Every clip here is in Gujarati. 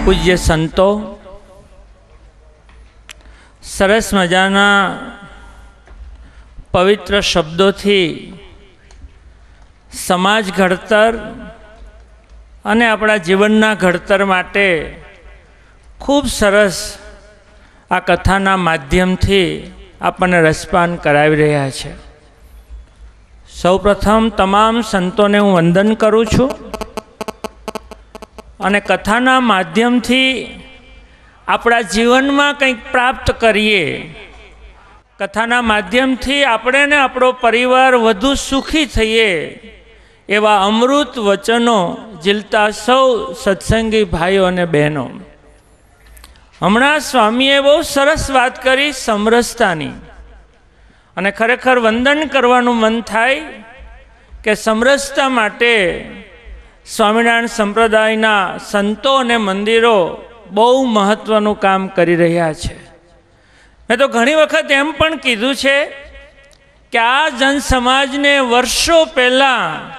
પૂજ્ય સંતો સરસ મજાના પવિત્ર શબ્દોથી સમાજ ઘડતર અને આપણા જીવનના ઘડતર માટે ખૂબ સરસ આ કથાના માધ્યમથી આપણને રસપાન કરાવી રહ્યા છે। સૌપ્રથમ તમામ સંતોને હું વંદન કરું છું અને કથાના માધ્યમથી આપણા જીવનમાં કંઈક પ્રાપ્ત કરીએ, કથાના માધ્યમથી આપણે ને આપણો પરિવાર વધુ સુખી થઈએ એવા અમૃત વચનો ઝીલતા સૌ સત્સંગી ભાઈઓ અને બહેનો। હમણાં સ્વામીએ બહુ સરસ વાત કરી સમરસતાની, અને ખરેખર વંદન કરવાનું મન થાય કે સમરસતા માટે સ્વામિનારાયણ સંપ્રદાયના સંતો અને મંદિરો બહુ મહત્ત્વનું કામ કરી રહ્યા છે। મેં તો ઘણી વખત એમ પણ કીધું છે કે આ જનસમાજને વર્ષો પહેલાં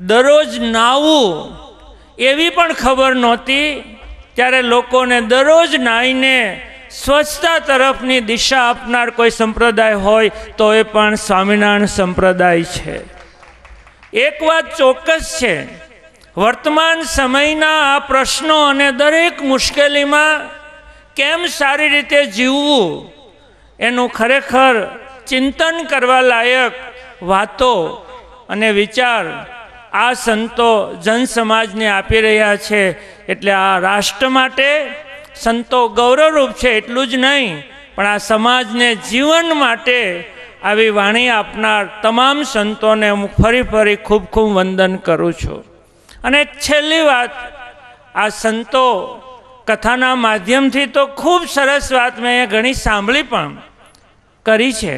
દરરોજ નાહવું એવી પણ ખબર નહોતી, ત્યારે લોકોને દરરોજ નાહીને સ્વચ્છતા તરફની દિશા આપનાર કોઈ સંપ્રદાય હોય તો એ પણ સ્વામિનારાયણ સંપ્રદાય છે। એક વાત ચોક્કસ છે, વર્તમાન સમયના આ પ્રશ્નો અને દરેક મુશ્કેલીમાં કેમ સારી રીતે જીવવું એનું ખરેખર ચિંતન કરવા લાયક વાતો અને વિચાર આ સંતો જનસમાજને આપી રહ્યા છે। એટલે આ રાષ્ટ્ર માટે સંતો ગૌરવરૂપ છે એટલું જ નહીં, પણ આ સમાજને જીવન માટે આવી વાણી આપનાર તમામ સંતોને હું ફરી ખૂબ ખૂબ વંદન કરું છું। અને એક છેલ્લી વાત, આ સંતો કથાના માધ્યમથી તો ખૂબ સરસ વાત મેં અહીંયા ઘણી સાંભળી પણ કરી છે,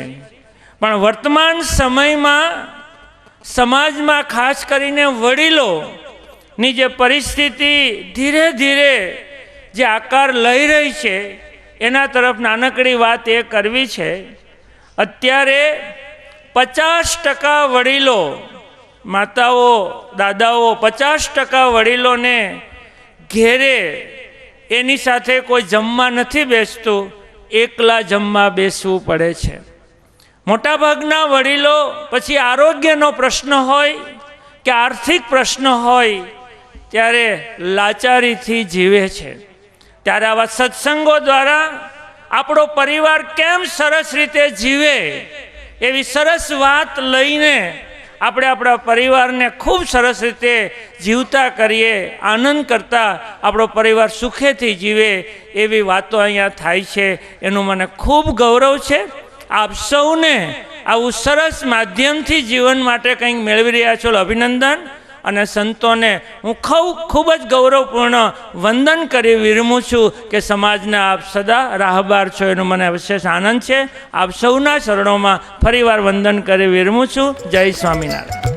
પણ વર્તમાન સમયમાં સમાજમાં ખાસ કરીને વડીલોની જે પરિસ્થિતિ ધીરે ધીરે જે આકાર લઈ રહી છે એના તરફ નાનકડી વાત એ કરવી છે। અત્યારે 50% વડીલો, માતાઓ દાદાઓ 50% વડીલોને ઘેરે એની સાથે કોઈ જમવા નથી બેસતું, એકલા જમવા બેસવું પડે છે। મોટાભાગના વડીલો પછી આરોગ્યનો પ્રશ્ન હોય કે આર્થિક પ્રશ્ન હોય ત્યારે લાચારીથી જીવે છે। ત્યારે આવા સત્સંગો દ્વારા આપણો પરિવાર કેમ સરસ રીતે જીવે એવી સરસ વાત લઈને આપણે આપણા પરિવારને ખૂબ સરસ રીતે જીવતા કરીએ, આનંદ કરતા આપણો પરિવાર સુખેથી જીવે એવી વાતો અહીંયા થાય છે, એનું મને ખૂબ ગૌરવ છે। આપ સૌને આવું સરસ માધ્યમથી જીવન માટે કંઈક મેળવી રહ્યા છો, અભિનંદન। અને સંતોને હું ખૂબ જ ગૌરવપૂર્ણ વંદન કરી વિરમું છું કે સમાજને આપ સદા રાહબર છો, એનો મને વિશેષ આનંદ છે। આપ સૌના ચરણોમાં ફરીવાર વંદન કરી વિરમું છું। જય સ્વામિનારાયણ।